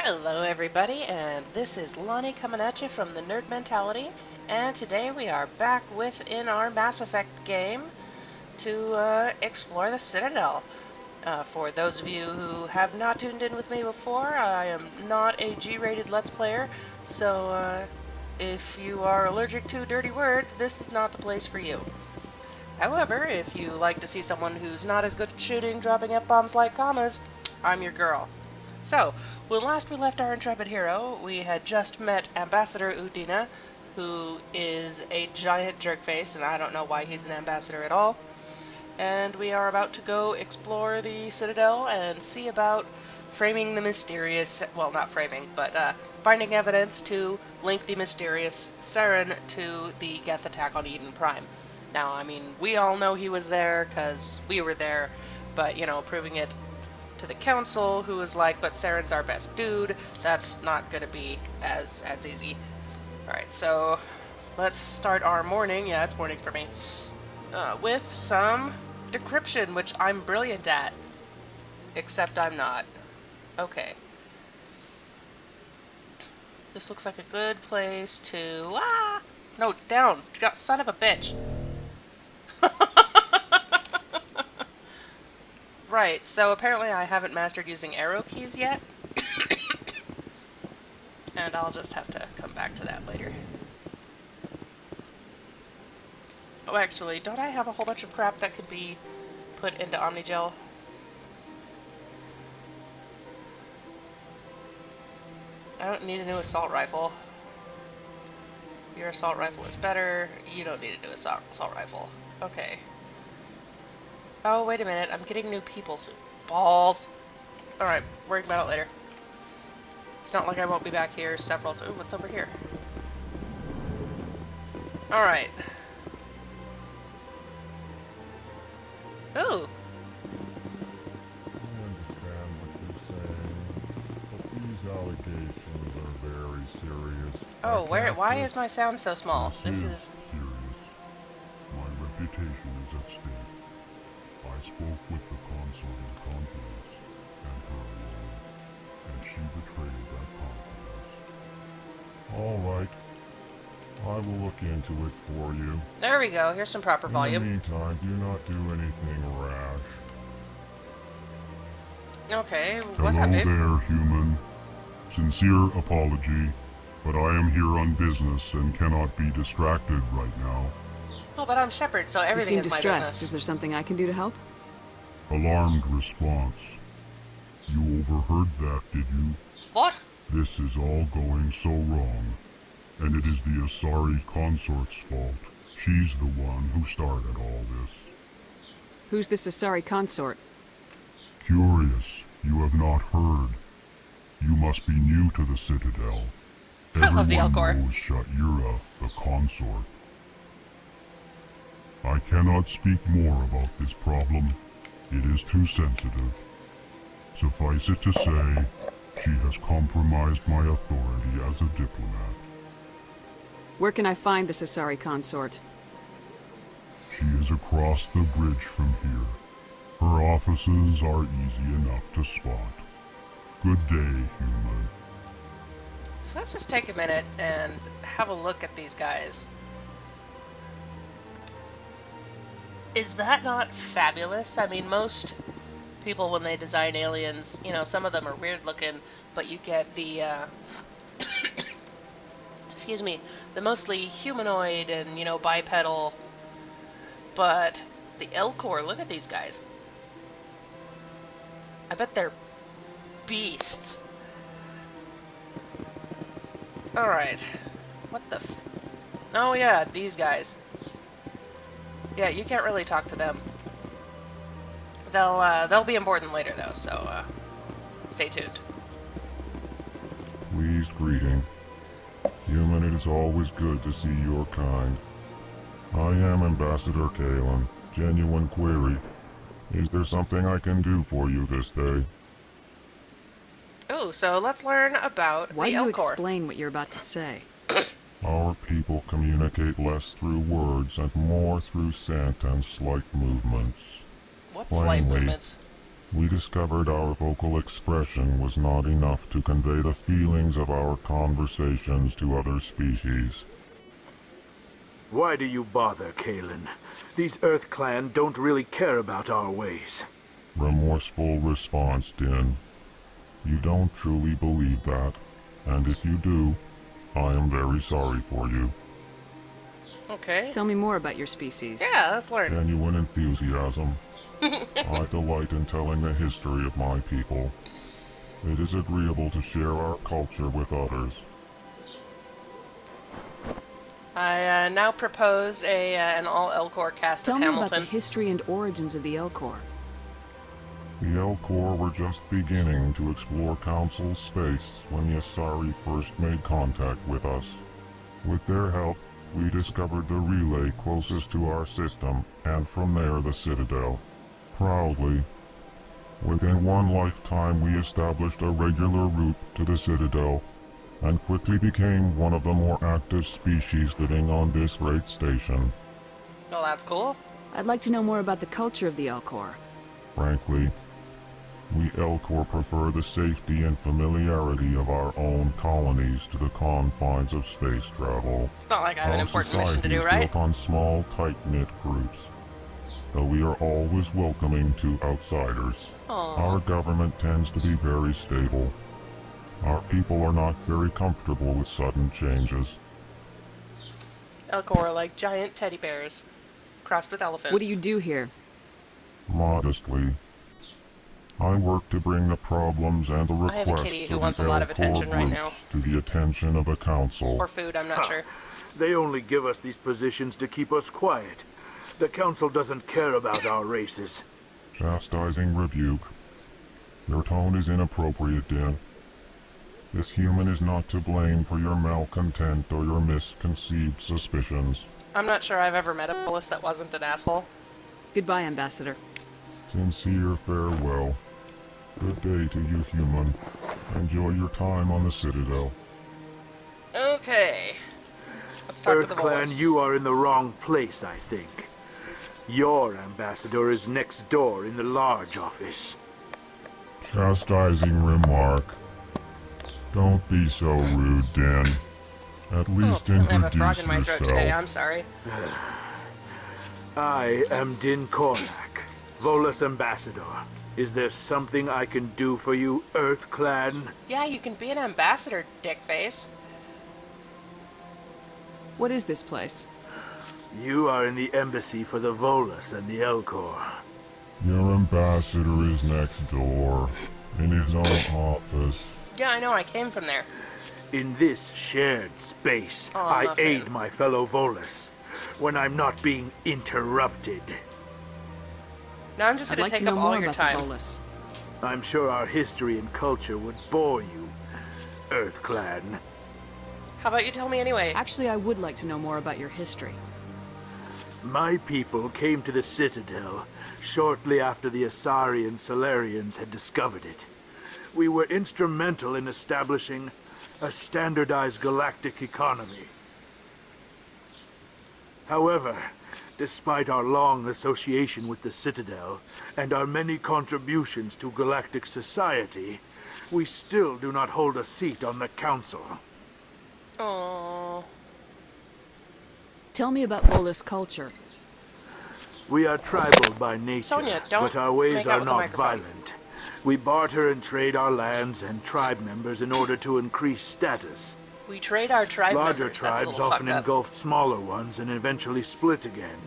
Hello everybody, and this is Llani coming at you from the Nerd Mentality, and today we are back within our Mass Effect game to explore the Citadel. For those of you who have not tuned in with me before, I am not a G-rated Let's Player, so if you are allergic to dirty words, this is not the place for you. However, if you like to see someone who's not as good at shooting, dropping F-bombs like commas, I'm your girl. So, when last we left our intrepid hero, we had just met Ambassador Udina, who is a giant jerkface, and I don't know why he's an ambassador at all. And we are about to go explore the Citadel and see about framing the mysterious, well, not framing, but finding evidence to link the mysterious Saren to the Geth attack on Eden Prime. Now, I mean, we all know he was there, because we were there, but, you know, proving it to the council, who is like, but Saren's our best dude, that's not gonna be as easy. Alright, so let's start our morning, yeah, it's morning for me, with some decryption, which I'm brilliant at. Except I'm not. Okay. This looks like a good place to... No, down! Son of a bitch! Right, so apparently I haven't mastered using arrow keys yet. And I'll just have to come back to that later. Oh, actually, don't I have a whole bunch of crap that could be put into Omnigel? I don't need a new assault rifle. Your assault rifle is better. You don't need a new assault rifle. Okay. Oh, wait a minute. I'm getting new people soon. Balls. Alright, worry about it later. It's not like I won't be back here several times. Ooh, what's over here? Alright. Ooh. I understand what you're saying, but these allegations are very serious. Oh, why is my sound so small? This is serious. My reputation is at stake. I spoke with the consort in confidence, and her alone, and she betrayed that confidence. All right. I will look into it for you. There we go. Here's some proper volume. In the meantime, do not do anything rash. Okay, what's up, Hello dude? there, human. Sincere apology, but I am here on business and cannot be distracted right now. Oh, but I'm Shepard, so everything You seem is my distressed. business. Is there something I can do to help? Alarmed response. You overheard that, did you? What? This is all going so wrong, and it is the Asari consort's fault. She's the one who started all this. Who's this Asari consort? Curious, you have not heard. You must be new to the Citadel. I love the Elcor. Everyone knows Sha'ira, the consort. I cannot speak more about this problem. It is too sensitive. Suffice it to say, she has compromised my authority as a diplomat. Where can I find this Asari consort? She is across the bridge from here. Her offices are easy enough to spot. Good day, human. So let's just take a minute and have a look at these guys. Is that not fabulous? I mean, most people, when they design aliens, you know, some of them are weird looking, but you get the, excuse me, the mostly humanoid and, you know, bipedal. But the Elcor, look at these guys. I bet they're beasts. Alright. What the f... Oh yeah, these guys. Yeah, you can't really talk to them. They'll be important later though, so stay tuned. Pleased greeting. Human, it is always good to see your kind. I am Ambassador Kalen. Genuine query. Is there something I can do for you this day? Ooh, so let's learn about Why the do you Elcor. explain what you're about to say? Our people communicate less through words and more through scent and slight movements. What slight Plainly, movements? We discovered our vocal expression was not enough to convey the feelings of our conversations to other species. Why do you bother, Kalen? These Earth Clan don't really care about our ways. Remorseful response, Din. You don't truly believe that, and if you do, I am very sorry for you. Okay. Tell me more about your species. Yeah, let's learn. Genuine enthusiasm. I delight in telling the history of my people. It is agreeable to share our culture with others. I now propose an all Elcor cast Tell of me about Hamilton. the history and origins of the Elcor. The Elcor were just beginning to explore Council space when the Asari first made contact with us. With their help, we discovered the relay closest to our system, and from there the Citadel. Proudly, within one lifetime we established a regular route to the Citadel, and quickly became one of the more active species living on this great station. Oh, that's cool. I'd like to know more about the culture of the Elcor. Frankly, we Elcor prefer the safety and familiarity of our own colonies to the confines of space travel. It's not like I have an Our important mission to society do, is right? built on small, tight-knit groups, though we are always welcoming to outsiders. Our Aww. government tends to be very stable. Our people are not very comfortable with sudden changes. Elcor are like giant teddy bears, crossed with elephants. What do you do here? Modestly, I work to bring the problems and the I have a requests kitty who of wants the a lot of Elcor attention right now. groups to the attention of the Council. Or food, I'm not sure. They only give us these positions to keep us quiet. The Council doesn't care about our races. Chastising rebuke. Your tone is inappropriate, Din. This human is not to blame for your malcontent or your misconceived suspicions. I'm not sure I've ever met a Willis that wasn't an asshole. Goodbye, Ambassador. Sincere farewell. Good day to you, human. Enjoy your time on the Citadel. Okay. Let's talk to Earth the Clan, Willis. you are in the wrong place, I think. Your ambassador is next door in the large office. Chastising remark. Don't be so rude, Din. At least I have a frog introduce in my throat today, I'm yourself. sorry. I am Din Kornak, Volus Ambassador. Is there something I can do for you, Earth Clan? Yeah, you can be an ambassador, dickface. What is this place? You are in the embassy for the Volus and the Elcor. Your ambassador is next door, in his own office. Yeah, I know, I came from there. In this shared space, Oh, I nothing. aid my fellow Volus when I'm not being interrupted. Now I'm just I'd gonna like to take know up all more your about time. the Volus. I'm sure our history and culture would bore you, Earth Clan. How about you tell me anyway? Actually, I would like to know more about your history. My people came to the Citadel shortly after the Asari and Solarians had discovered it. We were instrumental in establishing a standardized galactic economy. However, despite our long association with the Citadel and our many contributions to galactic society, we still do not hold a seat on the Council. Oh, Tell me about Volus culture. We are tribal by nature, Sonia, don't but our ways make out are with the not microphone. violent. We barter and trade our lands and tribe members in order to increase status. we trade our tribe Larger members. That's a tribes little often fucked up. engulf smaller ones and eventually split again.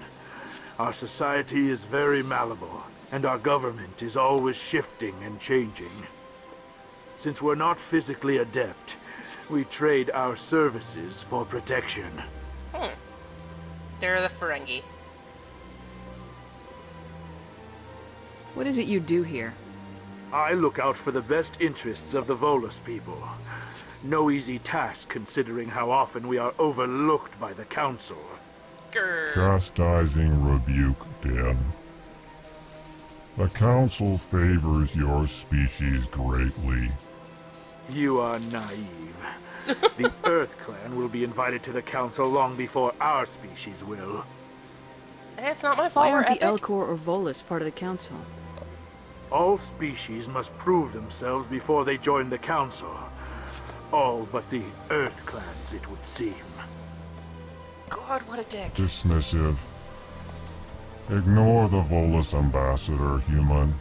Our society is very malleable, and our government is always shifting and changing. Since we're not physically adept, we trade our services for protection. They're the Ferengi. What is it you do here? I look out for the best interests of the Volus people. No easy task considering how often we are overlooked by the Council. Grr. Chastising rebuke, Din. The Council favors your species greatly. You are naive. The Earth Clan will be invited to the Council long before our species will. Hey, it's not my fault. Why We're aren't the epic. Elcor or Volus part of the Council? All species must prove themselves before they join the Council. All but the Earth clans, it would seem. God, what a dick. Dismissive. Ignore the Volus ambassador, human.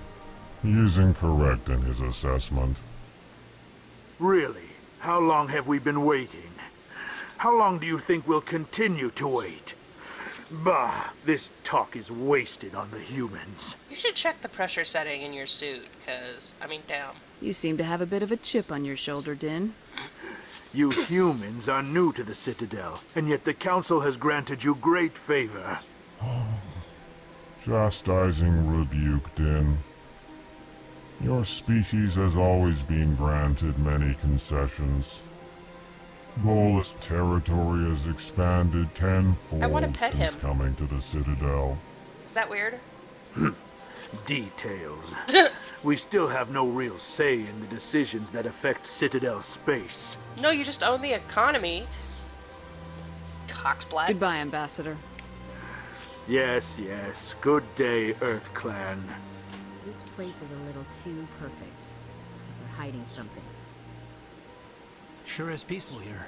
He is incorrect in his assessment. Really? How long have we been waiting? How long do you think we'll continue to wait? Bah, this talk is wasted on the humans. You should check the pressure setting in your suit, because, I mean, damn. You seem to have a bit of a chip on your shoulder, Din. You humans are new to the Citadel, and yet the Council has granted you great favor. Chastising rebuke, Din. Your species has always been granted many concessions. Volus territory has expanded tenfold I wanna pet since him. coming to the Citadel. Is that weird? Details. We still have no real say in the decisions that affect Citadel space. No, you just own the economy. Cocksblack. Goodbye, Ambassador. Yes, yes. Good day, Earth Clan. This place is a little too perfect. Like we're hiding something. Sure is peaceful here.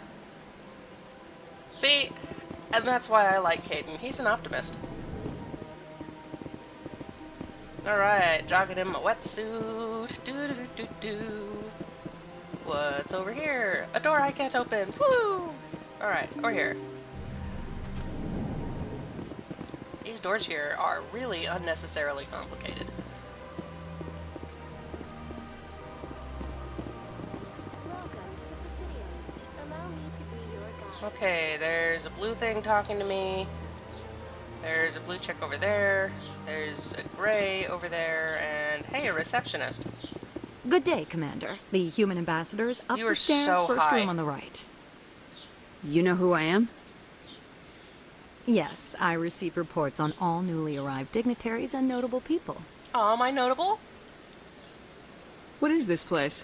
See? And that's why I like Caden. He's an optimist. Alright, jogging in my wetsuit. Do-do-do-do-do. What's over here? A door I can't open. Woo! Alright, over here. These doors here are really unnecessarily complicated. Welcome to the Presidium. Allow me to be your guide. Okay, there's a blue thing talking to me. There's a blue chick over there. There's a gray over there. And hey, a receptionist. Good day, Commander. The human ambassador is up You the are stairs, so first high. room on the right. You know who I am? Yes, I receive reports on all newly arrived dignitaries and notable people. Aw, am I notable? What is this place?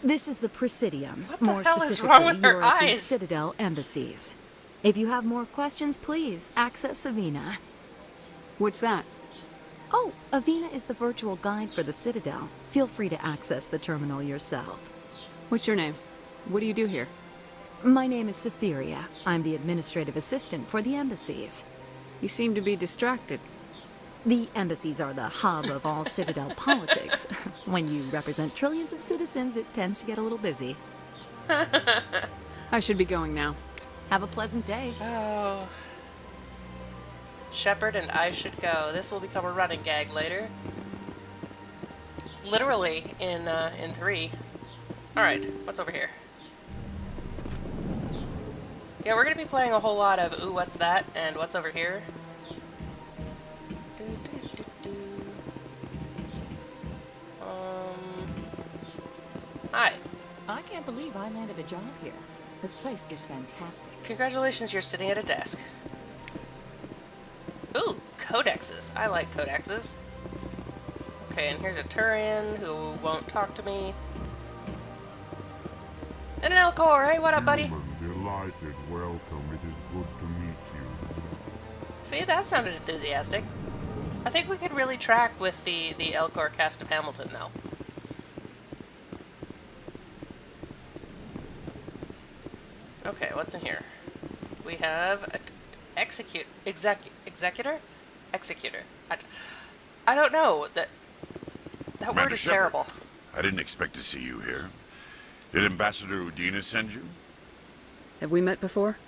This is the Presidium. What the More hell is specifically, wrong with her you're at the eyes? Citadel embassies. If you have more questions, please access Avina. What's that? Oh, Avina is the virtual guide for the Citadel. Feel free to access the terminal yourself. What's your name? What do you do here? My name is Sephiria. I'm the administrative assistant for the embassies. You seem to be distracted. The embassies are the hub of all Citadel politics. When you represent trillions of citizens, it tends to get a little busy. I should be going now. Have a pleasant day. Oh. Shepard and I should go. This will become a running gag later. Literally in 3. Alright, what's over here? Yeah, we're gonna be playing a whole lot of ooh, what's that? And what's over here? Hi. I can't believe I landed a job here. This place is fantastic. Congratulations, you're sitting at a desk. Ooh, codexes. I like codexes. Okay, and here's a Turian who won't talk to me. And an Elcor. Hey, what up, buddy? Human, delighted, welcome. It is good to meet you. See, that sounded enthusiastic. I think we could really track with the Elcor cast of Hamilton, though. Okay, what's in here? We have a executor? Executor. I don't know. That word Commander is Shepard, terrible. I didn't expect to see you here. Did Ambassador Udina send you? Have we met before?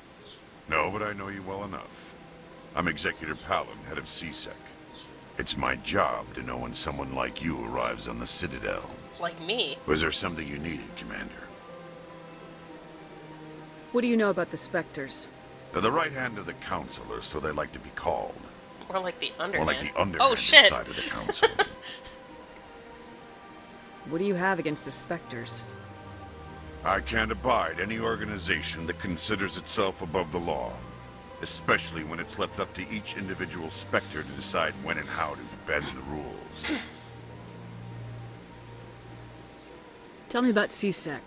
No, but I know you well enough. I'm Executor Palin, head of CSEC. It's my job to know when someone like you arrives on the Citadel. Like me. Was there something you needed, Commander? What do you know about the Spectres? They're the right hand of the Council, or so they like to be called. More like the underhand. More like the underhand Oh, shit. side of the Council. What do you have against the Spectres? I can't abide any organization that considers itself above the law. Especially when it's left up to each individual Spectre to decide when and how to bend the rules. Tell me about CSEC.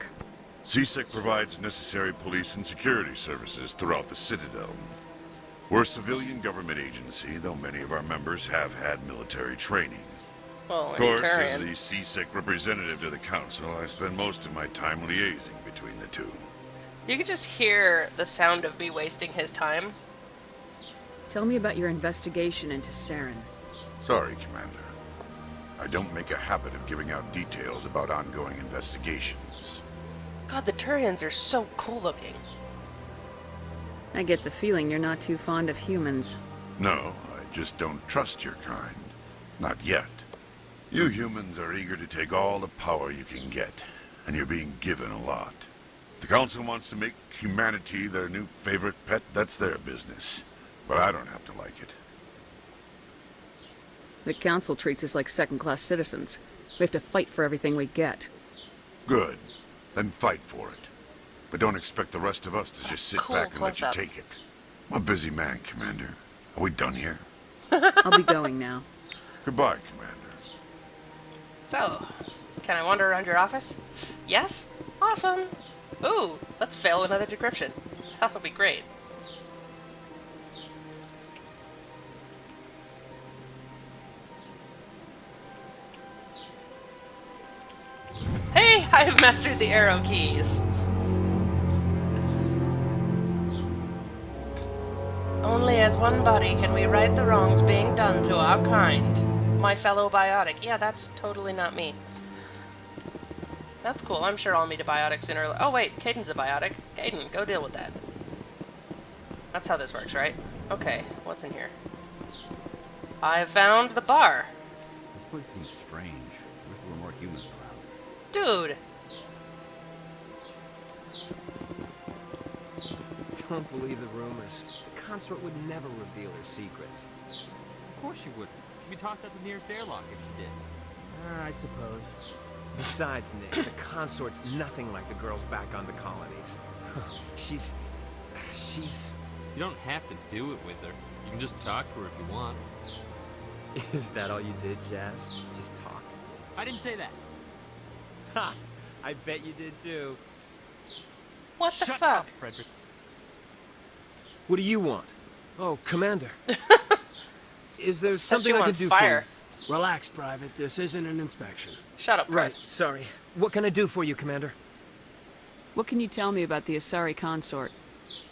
CSEC provides necessary police and security services throughout the Citadel. We're a civilian government agency, though many of our members have had military training. Well, Of any course, as Turian. the seasick representative to the council, I spend most of my time liaising between the two. You could just hear the sound of me wasting his time. Tell me about your investigation into Saren. Sorry, Commander. I don't make a habit of giving out details about ongoing investigations. God, the Turians are so cool looking. I get the feeling you're not too fond of humans. No, I just don't trust your kind. Not yet. You humans are eager to take all the power you can get, and you're being given a lot. If the Council wants to make humanity their new favorite pet, that's their business. But I don't have to like it. The Council treats us like second-class citizens. We have to fight for everything we get. Good. Then fight for it. But don't expect the rest of us to just sit Cool back and let you close-up. take it. I'm a busy man, Commander. Are we done here? I'll be going now. Goodbye, Commander. So, can I wander around your office? Yes? Awesome! Ooh, let's fail another decryption. That'll be great. Hey, I have mastered the arrow keys! Only as one body can we right the wrongs being done to our kind. My fellow biotic. Yeah, that's totally not me. That's cool. I'm sure I'll meet a biotic sooner or later. Oh wait, Caden's a biotic. Caden, go deal with that. That's how this works, right? Okay, what's in here? I found the bar. This place seems strange. Wish there were more humans around. Dude! Don't believe the rumors. The consort would never reveal her secrets. Of course you wouldn't. She'd be tossed out the nearest airlock if she did. I suppose. Besides, Nick, the consort's nothing like the girls back on the colonies. She's... You don't have to do it with her. You can just talk to her if you want. Is that all you did, Jazz? Just talk? I didn't say that. Ha! I bet you did too. What the Shut fuck? up, Fredericks. What do you want? Oh, Commander. Is there Set something you I on can do fire. for you? Relax, Private. This isn't an inspection. Shut up, Right, Chris. sorry. What can I do for you, Commander? What can you tell me about the Asari consort?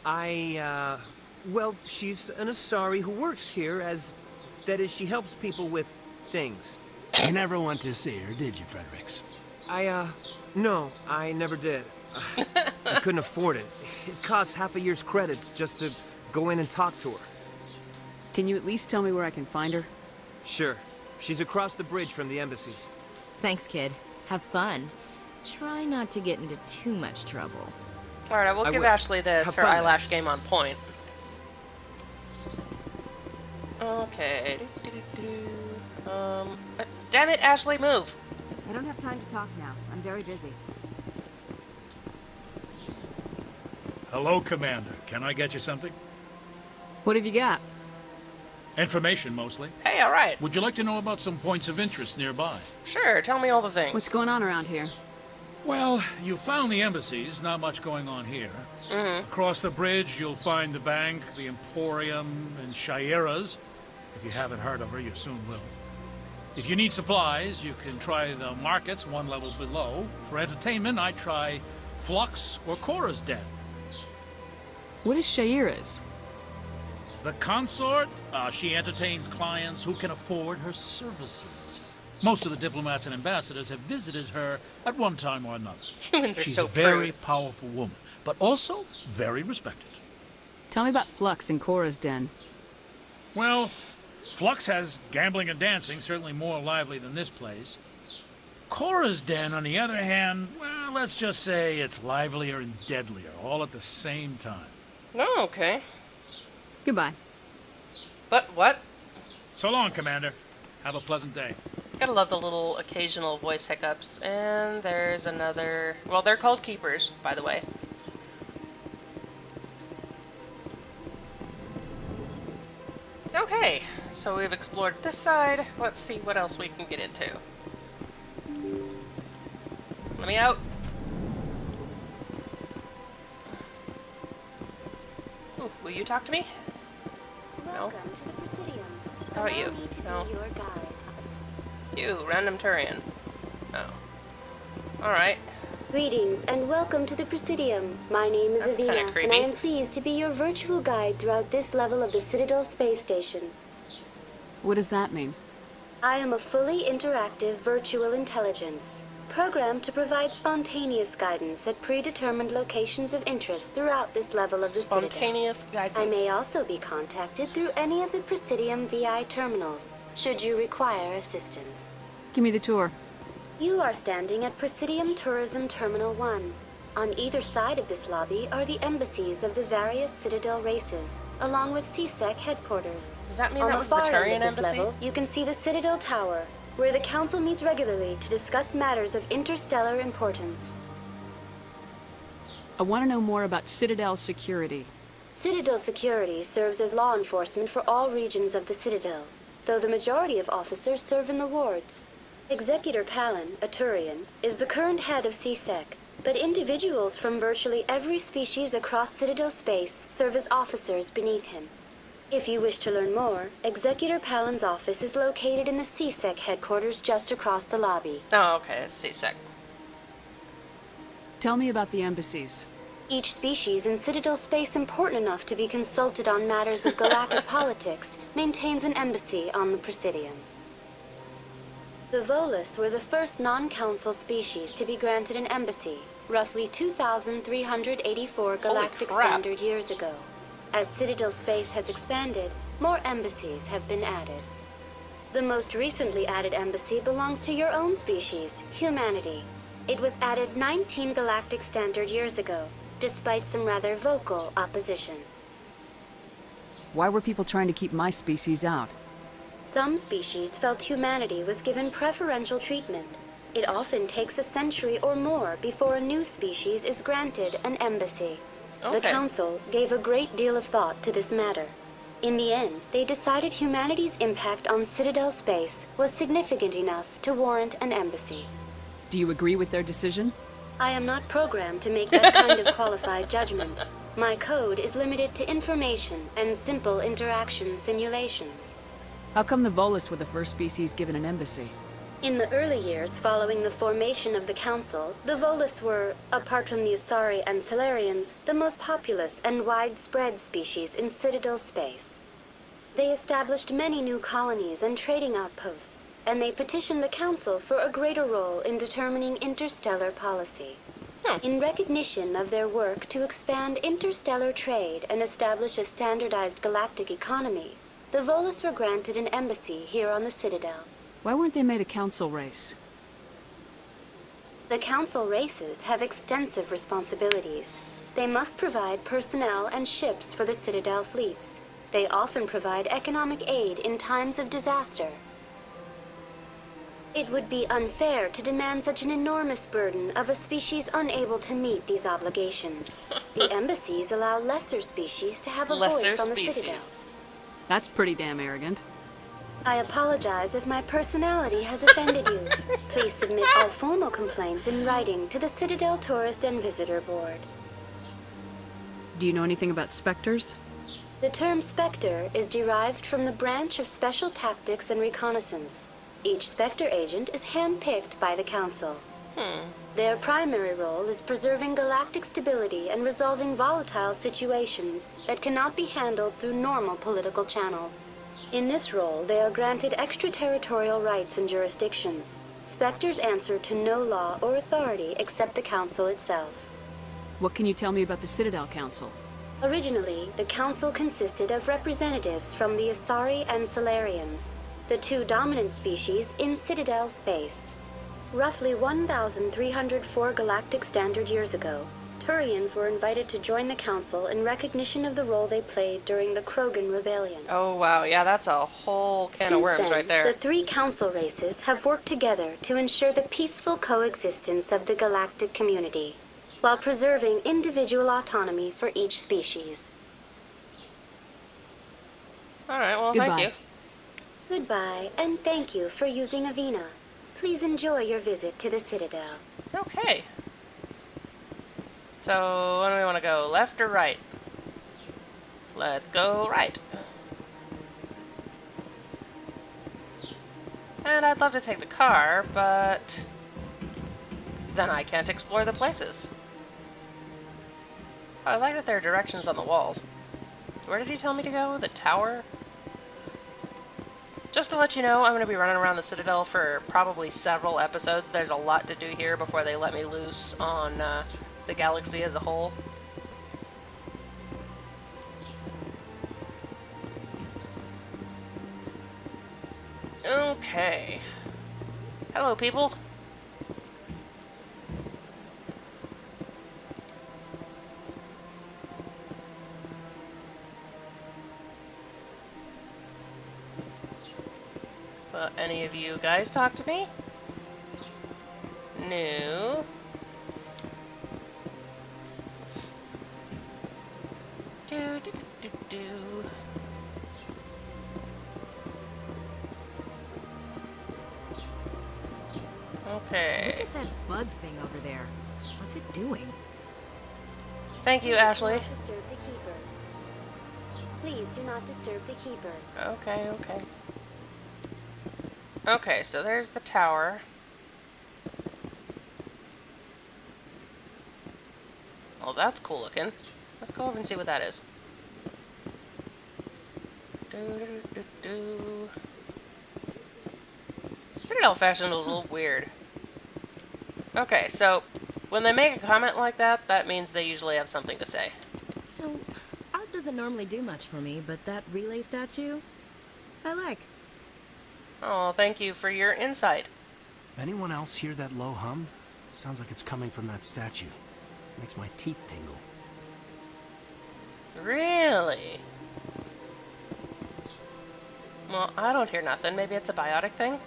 Well, she's an Asari who works here as... That is, she helps people with things. You never went to see her, did you, Fredericks? No, I never did. I couldn't afford it. It costs half a year's credits just to go in and talk to her. Can you at least tell me where I can find her? Sure. She's across the bridge from the embassies. Thanks, kid. Have fun. Try not to get into too much trouble. Alright, I will I give will. Ashley this, Have her fun, eyelash Max. game on point. Okay. Damn it, Ashley, move! I don't have time to talk now. I'm very busy. Hello, Commander. Can I get you something? What have you got? Information, mostly. Hey, alright. Would you like to know about some points of interest nearby? Sure, tell me all the things. What's going on around here? Well, you found the embassies. Not much going on here. Across the bridge, you'll find the bank, the Emporium, and Shaira's. If you haven't heard of her, you soon will. If you need supplies, you can try the markets one level below. For entertainment, I try Flux or Cora's Den. What is Shaira's? The consort, she entertains clients who can afford her services. Most of the diplomats and ambassadors have visited her at one time or another. Humans are She's so a very prude. powerful woman, but also very respected. Tell me about Flux and Cora's Den. Well, Flux has gambling and dancing, certainly more lively than this place. Cora's Den, on the other hand, well, let's just say it's livelier and deadlier, all at the same time. Oh, okay. Goodbye. But what? So long, Commander. Have a pleasant day. Gotta love the little occasional voice hiccups. And there's another... Well, they're called keepers, by the way. Okay, so we've explored this side. Let's see what else we can get into. Let me out. Ooh, will you talk to me? Welcome to the Presidium. How about Allow you? me to No. be your guide. You, random Turian. Oh. Alright. Greetings and welcome to the Presidium. My name is That's kinda Avina, and creepy. I am pleased to be your virtual guide throughout this level of the Citadel space station. What does that mean? I am a fully interactive virtual intelligence, programmed to provide spontaneous guidance at predetermined locations of interest throughout this level of the Citadel. Spontaneous guidance. I may also be contacted through any of the Presidium VI terminals, should you require assistance. Give me the tour. You are standing at Presidium Tourism Terminal 1. On either side of this lobby are the embassies of the various Citadel races, along with CSEC headquarters. Does that mean On that the was the far Turian end of this embassy? level, you can see the Citadel Tower, where the Council meets regularly to discuss matters of interstellar importance. I want to know more about Citadel security. Citadel security serves as law enforcement for all regions of the Citadel, though the majority of officers serve in the wards. Executor Palin, a Turian, is the current head of CSEC, but individuals from virtually every species across Citadel space serve as officers beneath him. If you wish to learn more, Executor Palin's office is located in the CSEC headquarters just across the lobby. Oh, okay, CSEC. Tell me about the embassies. Each species in Citadel space important enough to be consulted on matters of galactic politics maintains an embassy on the Presidium. The Volus were the first non-council species to be granted an embassy, roughly 2,384 galactic standard years ago. As Citadel space has expanded, more embassies have been added. The most recently added embassy belongs to your own species, humanity. It was added 19 galactic standard years ago, despite some rather vocal opposition. Why were people trying to keep my species out? Some species felt humanity was given preferential treatment. It often takes a century or more before a new species is granted an embassy. The Council gave a great deal of thought to this matter. In the end, they decided humanity's impact on Citadel space was significant enough to warrant an embassy. Do you agree with their decision? I am not programmed to make that kind of qualified judgment. My code is limited to information and simple interaction simulations. How come the Volus were the first species given an embassy? In the early years following the formation of the Council, the Volus were, apart from the Asari and Solarians, the most populous and widespread species in Citadel space. They established many new colonies and trading outposts, and they petitioned the Council for a greater role in determining interstellar policy. In recognition of their work to expand interstellar trade and establish a standardized galactic economy, the Volus were granted an embassy here on the Citadel. Why weren't they made a council race? The council races have extensive responsibilities. They must provide personnel and ships for the Citadel fleets. They often provide economic aid in times of disaster. It would be unfair to demand such an enormous burden of a species unable to meet these obligations. The embassies allow lesser species to have a voice on the Citadel. That's pretty damn arrogant. I apologize if my personality has offended you. Please submit all formal complaints in writing to the Citadel Tourist and Visitor Board. Do you know anything about specters? The term Spectre is derived from the branch of Special Tactics and Reconnaissance. Each Spectre agent is handpicked by the Council. Their primary role is preserving galactic stability and resolving volatile situations that cannot be handled through normal political channels. In this role, they are granted extraterritorial rights and jurisdictions. Spectres answer to no law or authority except the Council itself. What can you tell me about the Citadel Council? Originally, the Council consisted of representatives from the Asari and Solarians, the two dominant species in Citadel space. Roughly 1,304 galactic standard years ago, Turians were invited to join the Council in recognition of the role they played during the Krogan Rebellion. Oh wow, yeah, that's a whole can of worms right there. The three Council races have worked together to ensure the peaceful coexistence of the galactic community, while preserving individual autonomy for each species. Alright, well, Goodbye. thank you. Goodbye, and thank you for using Avina. Please enjoy your visit to the Citadel. Okay. So, when do we want to go? Left or right? Let's go right. And I'd love to take the car, but then I can't explore the places. I like that there are directions on the walls. Where did he tell me to go? The tower? Just to let you know, I'm going to be running around the Citadel for probably several episodes. There's a lot to do here before they let me loose on the galaxy as a whole. Okay. Hello, people. Any of you guys talk to me? No. Do do do do. Okay. Look at that bug thing over there. What's it doing? Thank you, Ashley. Do not disturb the keepers. Please do not disturb the keepers. Okay, okay. Okay, so there's the tower. Well, that's cool looking. Let's go over and see what that is. Citadel fashion was a little weird. Okay, so when they make a comment like that, that means they usually have something to say. Well, art doesn't normally do much for me, but that relay statue, I like. Oh, thank you for your insight. Anyone else hear that low hum? Sounds like it's coming from that statue. Makes my teeth tingle. Really? Well, I don't hear nothing. Maybe it's a biotic thing?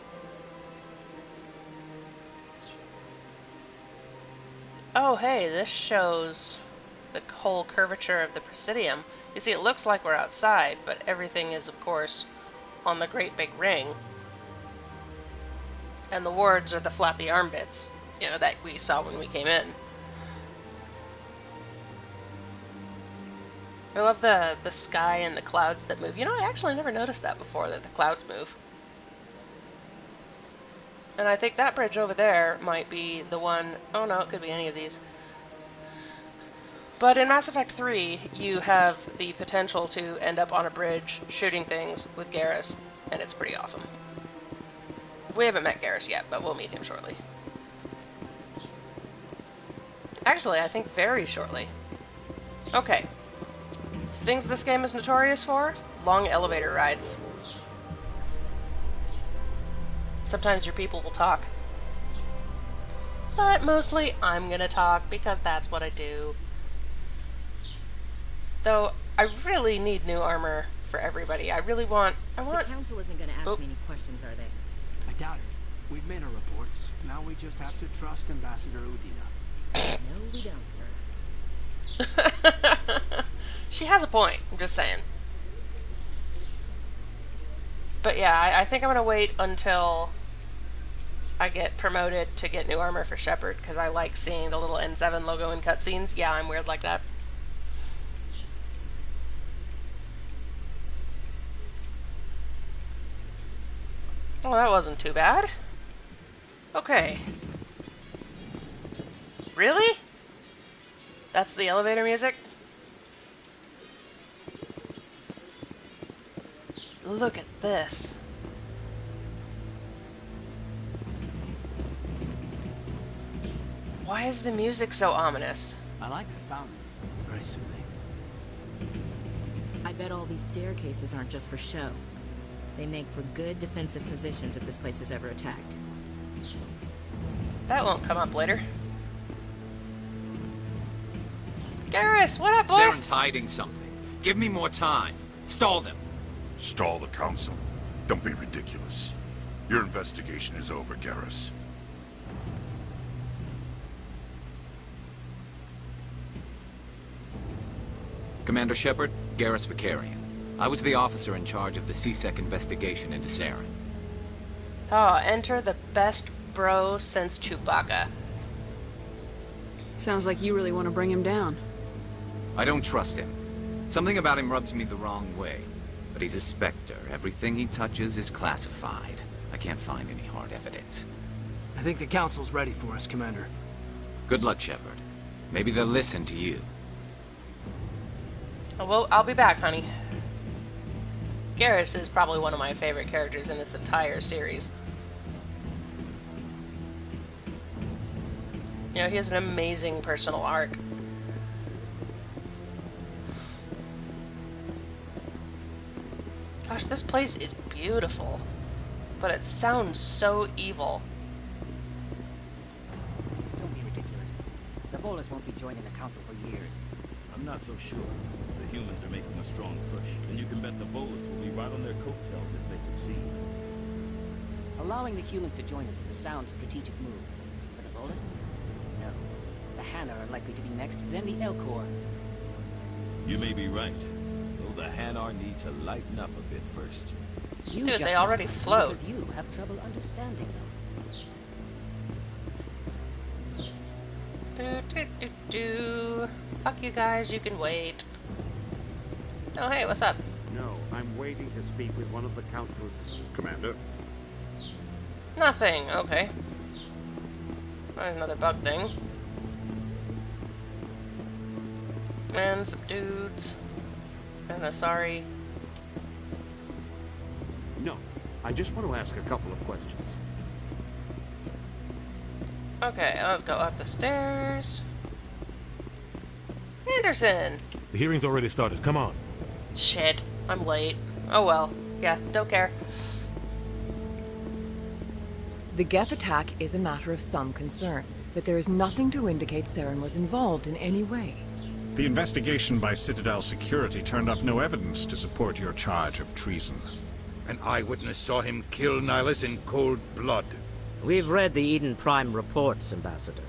Oh, hey, this shows the whole curvature of the Presidium. You see, it looks like we're outside, but everything is, of course, on the great big ring. And the wards are the flappy arm bits, you know, that we saw when we came in. I love the sky and the clouds that move. You know, I actually never noticed that before, that the clouds move. And I think that bridge over there might be the one... Oh no, it could be any of these. But in Mass Effect 3, you have the potential to end up on a bridge shooting things with Garrus, and it's pretty awesome. We haven't met Garrus yet, but we'll meet him shortly. Actually, I think very shortly. Okay. Things this game is notorious for? Long elevator rides. Sometimes your people will talk. But mostly I'm gonna talk because that's what I do. Though, I really need new armor for everybody. I want... The council isn't gonna ask me any questions, are they? I doubt it. We've made our reports. Now we just have to trust Ambassador Udina. No, we don't, sir. She has a point, I'm just saying. But yeah, I think I'm gonna wait until I get promoted to get new armor for Shepard, because I like seeing the little N7 logo in cutscenes. Yeah, I'm weird like that. Well, that wasn't too bad. Okay. Really? That's the elevator music? Look at this. Why is the music so ominous? I like that fountain. It's very soothing. I bet all these staircases aren't just for show. They make for good defensive positions if this place is ever attacked. That won't come up later. Garrus, what up, boy? Saren's hiding something. Give me more time. Stall them. Stall the council? Don't be ridiculous. Your investigation is over, Garrus. Commander Shepard, Garrus Vicarian. I was the officer in charge of the C-Sec investigation into Saren. Oh, enter the best bro since Chewbacca. Sounds like you really want to bring him down. I don't trust him. Something about him rubs me the wrong way. But he's a Spectre. Everything he touches is classified. I can't find any hard evidence. I think the Council's ready for us, Commander. Good luck, Shepard. Maybe they'll listen to you. Well, I'll be back, honey. Garrus is probably one of my favorite characters in this entire series. You know, he has an amazing personal arc. Gosh, this place is beautiful, but it sounds so evil. Don't be ridiculous. The Volus won't be joining the Council for years. I'm not so sure. The humans are making a strong push, and you can bet the Volus will be right on their coattails if they succeed. Allowing the humans to join us is a sound strategic move. For the Volus? No. The Hanna are likely to be next, then the Elcor. You may be right, though the Hanar need to lighten up a bit first. You Dude, just they already float. Because you have trouble understanding them. Fuck you guys, you can wait. Oh, hey, what's up? No, I'm waiting to speak with one of the Council. Commander? Nothing, okay. Another bug thing. And some dudes. And a sorry. No, I just want to ask a couple of questions. Okay, let's go up the stairs. Anderson! The hearing's already started. Come on. Shit, I'm late. Oh well. Yeah, don't care. The Geth attack is a matter of some concern, but there is nothing to indicate Saren was involved in any way. The investigation by Citadel security turned up no evidence to support your charge of treason. An eyewitness saw him kill Nihilus in cold blood. We've read the Eden Prime reports, Ambassador.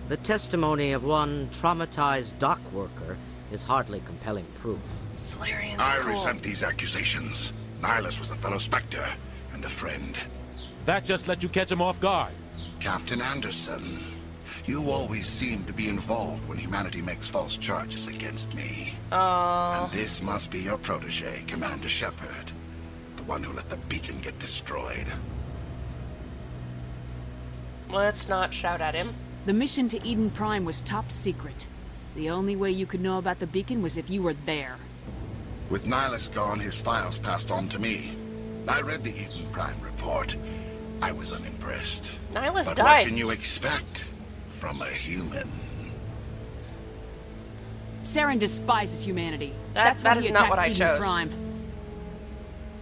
The testimony of one traumatized dock worker is hardly compelling proof. I resent these accusations. Nihilus was a fellow Spectre and a friend. That just let you catch him off guard. Captain Anderson, you always seem to be involved when humanity makes false charges against me. And this must be your protege, Commander Shepard. The one who let the beacon get destroyed. Let's not shout at him. The mission to Eden Prime was top secret. The only way you could know about the beacon was if you were there. With Nihilus gone, his files passed on to me. I read the Eden Prime report. I was unimpressed. Nihilus but died. What can you expect from a human? Saren despises humanity. That why is he not attacked what I Eden chose. Prime.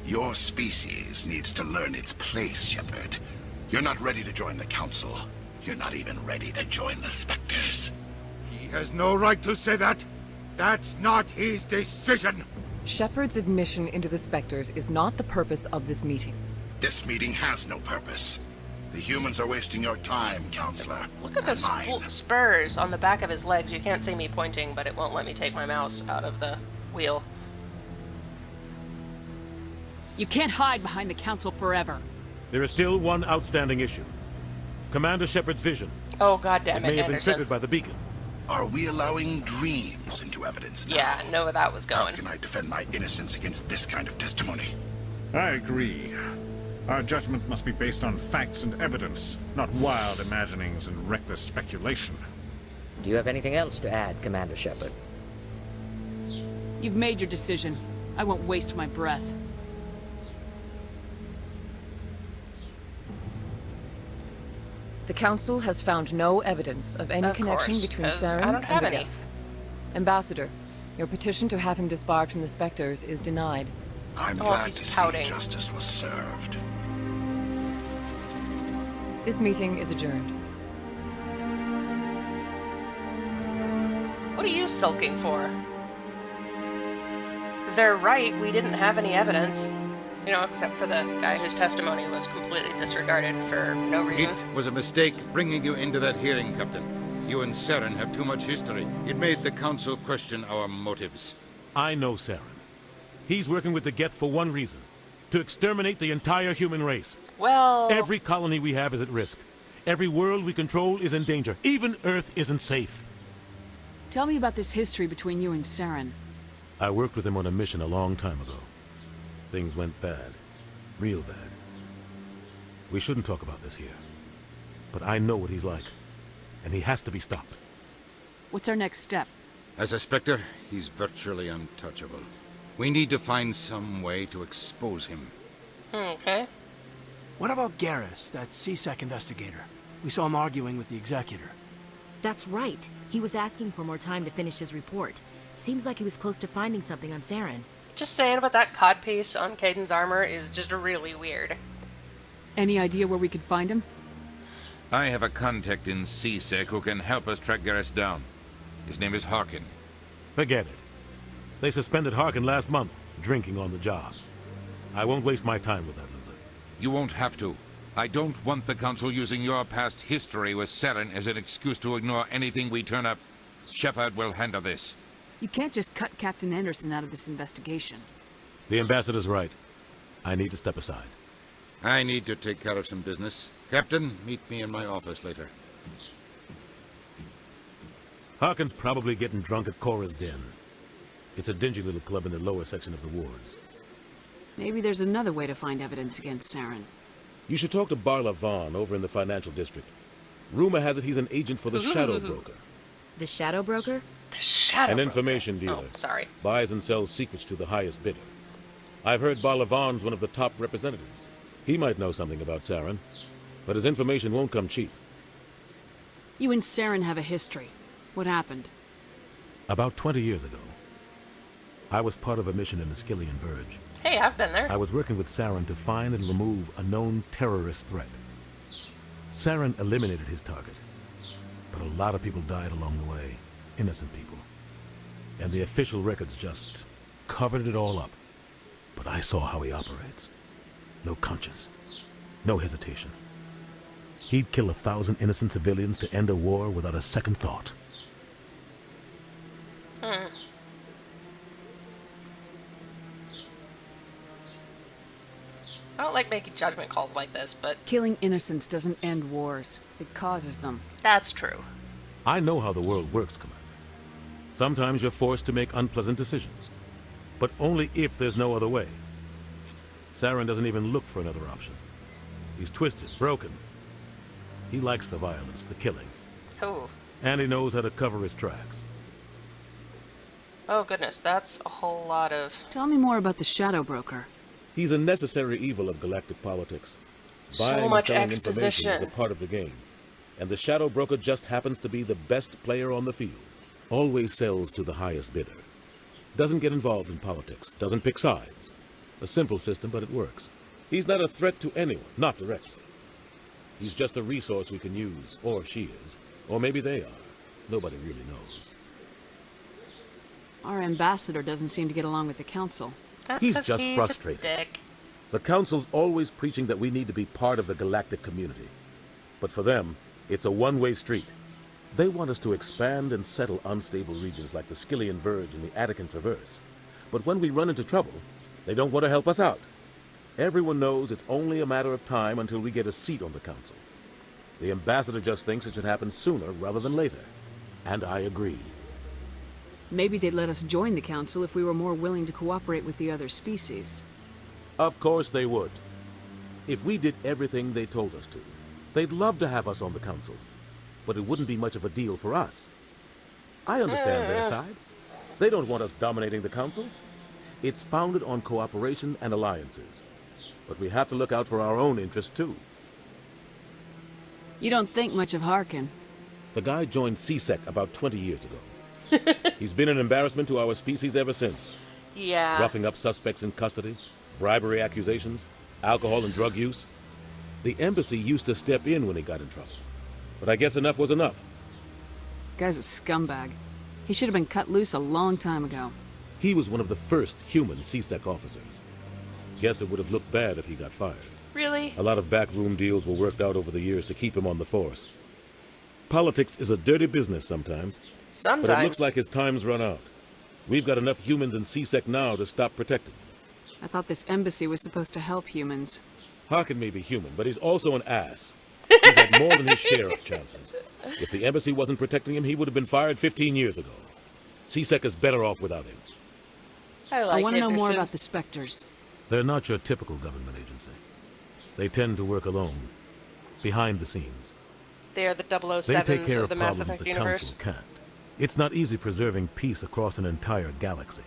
Your species needs to learn its place, Shepard. You're not ready to join the Council. You're not even ready to join the Spectres. He has no right to say that. That's not his decision. Shepard's admission into the Spectres is not the purpose of this meeting. This meeting has no purpose. The humans are wasting your time, Counselor. Look at the spurs on the back of his legs. You can't see me pointing, but it won't let me take my mouse out of the wheel. You can't hide behind the Council forever. There is still one outstanding issue. Commander Shepard's vision. Oh, goddammit, It may have been Anderson. triggered by the beacon. Are we allowing dreams into evidence now? Yeah, I know where that was going. How can I defend my innocence against this kind of testimony? I agree. Our judgment must be based on facts and evidence, not wild imaginings and reckless speculation. Do you have anything else to add, Commander Shepard? You've made your decision. I won't waste my breath. The Council has found no evidence of any connection between Saren and the Geth. Ambassador, your petition to have him disbarred from the Spectres is denied. I'm glad to see justice was served. This meeting is adjourned. What are you sulking for? They're right, we didn't have any evidence. You know, except for the guy whose testimony was completely disregarded for no reason. It was a mistake bringing you into that hearing, Captain. You and Saren have too much history. It made the Council question our motives. I know Saren. He's working with the Geth for one reason. To exterminate the entire human race. Well... Every colony we have is at risk. Every world we control is in danger. Even Earth isn't safe. Tell me about this history between you and Saren. I worked with him on a mission a long time ago. Things went bad. Real bad. We shouldn't talk about this here. But I know what he's like, and he has to be stopped. What's our next step? As a Spectre, he's virtually untouchable. We need to find some way to expose him. Okay. What about Garrus, that CSEC investigator? We saw him arguing with the executor. That's right. He was asking for more time to finish his report. Seems like he was close to finding something on Saren. Just saying about that codpiece on Caden's armor is just really weird. Any idea where we could find him? I have a contact in CSEC who can help us track Garrus down. His name is Harkin. Forget it. They suspended Harkin last month, drinking on the job. I won't waste my time with that loser. You won't have to. I don't want the Council using your past history with Saren as an excuse to ignore anything we turn up. Shepard will handle this. You can't just cut Captain Anderson out of this investigation. The ambassador's right. I need to step aside. I need to take care of some business. Captain, meet me in my office later. Harkin's probably getting drunk at Cora's Den. It's a dingy little club in the lower section of the wards. Maybe there's another way to find evidence against Saren. You should talk to Barla Vaughn over in the financial district. Rumor has it he's an agent for the Shadow Broker. The Shadow Broker? The Shadow An Broker. information dealer. Oh, sorry. Buys and sells secrets to the highest bidder. I've heard Barla Vaughn's one of the top representatives. He might know something about Saren, but his information won't come cheap. You and Saren have a history. What happened? About 20 years ago, I was part of a mission in the Skillian Verge. Hey, I've been there. I was working with Saren to find and remove a known terrorist threat. Saren eliminated his target, but a lot of people died along the way. Innocent people. And the official records just covered it all up. But I saw how he operates. No conscience. No hesitation. He'd kill 1,000 innocent civilians to end a war without a second thought. I don't like making judgment calls like this, but... Killing innocents doesn't end wars. It causes them. That's true. I know how the world works, Commander. Sometimes you're forced to make unpleasant decisions. But only if there's no other way. Saren doesn't even look for another option. He's twisted, broken. He likes the violence, the killing. Ooh. And he knows how to cover his tracks. Oh goodness, that's a whole lot of... Tell me more about the Shadow Broker. He's a necessary evil of galactic politics. Buying much and selling exposition. information is a part of the game. And the Shadow Broker just happens to be the best player on the field. Always sells to the highest bidder. Doesn't get involved in politics. Doesn't pick sides. A simple system, but it works. He's not a threat to anyone, not directly. He's just a resource we can use, or she is. Or maybe they are. Nobody really knows. Our ambassador doesn't seem to get along with the Council. He's just frustrated. The Council's always preaching that we need to be part of the galactic community. But for them, it's a one-way street. They want us to expand and settle unstable regions like the Skillian Verge and the Attican Traverse. But when we run into trouble, they don't want to help us out. Everyone knows it's only a matter of time until we get a seat on the Council. The ambassador just thinks it should happen sooner rather than later. And I agree. Maybe they'd let us join the Council if we were more willing to cooperate with the other species. Of course they would. If we did everything they told us to, they'd love to have us on the Council. But it wouldn't be much of a deal for us. I understand their side. They don't want us dominating the Council. It's founded on cooperation and alliances. But we have to look out for our own interests, too. You don't think much of Harkin. The guy joined CSEC about 20 years ago. He's been an embarrassment to our species ever since. Yeah. Roughing up suspects in custody, bribery accusations, alcohol and drug use. The embassy used to step in when he got in trouble. But I guess enough was enough. Guy's a scumbag. He should have been cut loose a long time ago. He was one of the first human CSEC officers. Guess it would have looked bad if he got fired. Really? A lot of backroom deals were worked out over the years to keep him on the force. Politics is a dirty business sometimes. Sometimes. But it looks like his time's run out. We've got enough humans in CSEC now to stop protecting him. I thought this embassy was supposed to help humans. Harkin may be human, but he's also an ass. He's had more than his share of chances. If the embassy wasn't protecting him, he would have been fired 15 years ago. CSEC is better off without him. I want to know more about the Spectres. They're not your typical government agency. They tend to work alone, behind the scenes. They are the They take 007s care of of the Mass problems Effect the universe. Council can't. It's not easy preserving peace across an entire galaxy.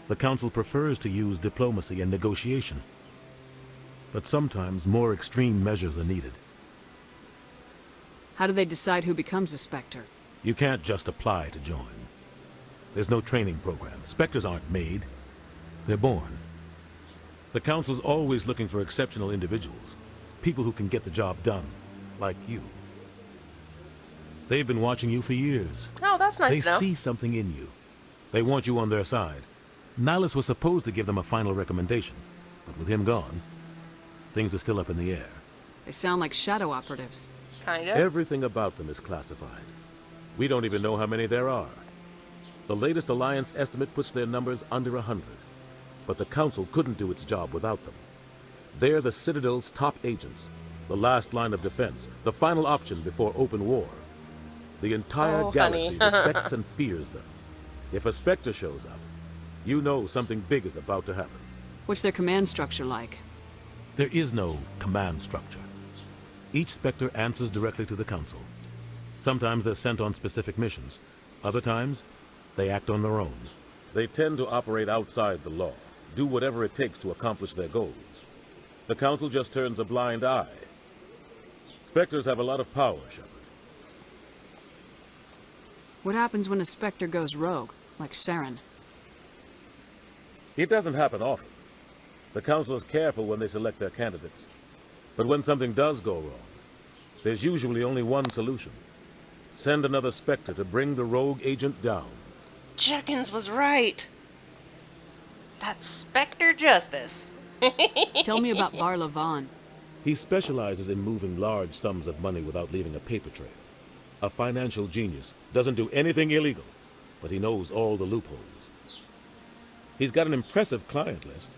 The Council prefers to use diplomacy and negotiation. But sometimes more extreme measures are needed. How do they decide who becomes a Spectre? You can't just apply to join. There's no training program. Spectres aren't made. They're born. The Council's always looking for exceptional individuals. People who can get the job done. Like you. They've been watching you for years. Oh, that's nice to know. They see something in you. They want you on their side. Nihilus was supposed to give them a final recommendation. But with him gone, things are still up in the air. They sound like shadow operatives. Kinda. Everything about them is classified. We don't even know how many there are. The latest Alliance estimate puts their numbers under 100. But the Council couldn't do its job without them. They're the Citadel's top agents, the last line of defense, the final option before open war. The entire galaxy respects and fears them. If a Spectre shows up, you know something big is about to happen. What's their command structure like? There is no command structure. Each Spectre answers directly to the Council. Sometimes they're sent on specific missions. Other times, they act on their own. They tend to operate outside the law, do whatever it takes to accomplish their goals. The Council just turns a blind eye. Spectres have a lot of power, Shepard. What happens when a Spectre goes rogue, like Saren? It doesn't happen often. The Council is careful when they select their candidates. But when something does go wrong, there's usually only one solution. Send another Spectre to bring the rogue agent down. Jenkins was right. That's Spectre justice. Tell me about Barla Vaughn. He specializes in moving large sums of money without leaving a paper trail. A financial genius, doesn't do anything illegal, but he knows all the loopholes. He's got an impressive client list.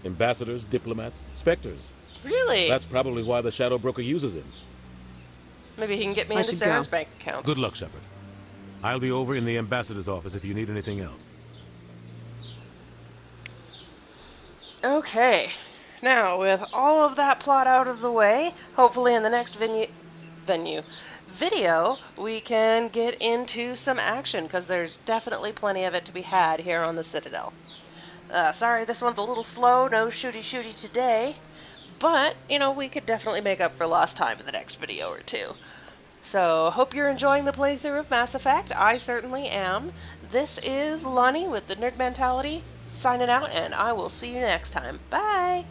Ambassadors, diplomats, Spectres. Really? That's probably why the Shadow Broker uses him. Maybe he can get me into Saren's bank accounts. Good luck, Shepard. I'll be over in the Ambassador's office if you need anything else. Okay. Now, with all of that plot out of the way, hopefully in the next video, we can get into some action, because there's definitely plenty of it to be had here on the Citadel. Sorry, this one's a little slow, no shooty today, but, you know, we could definitely make up for lost time in the next video or two. So, hope you're enjoying the playthrough of Mass Effect. I certainly am. This is Llani with the Nerd Mentality, signing out, and I will see you next time. Bye!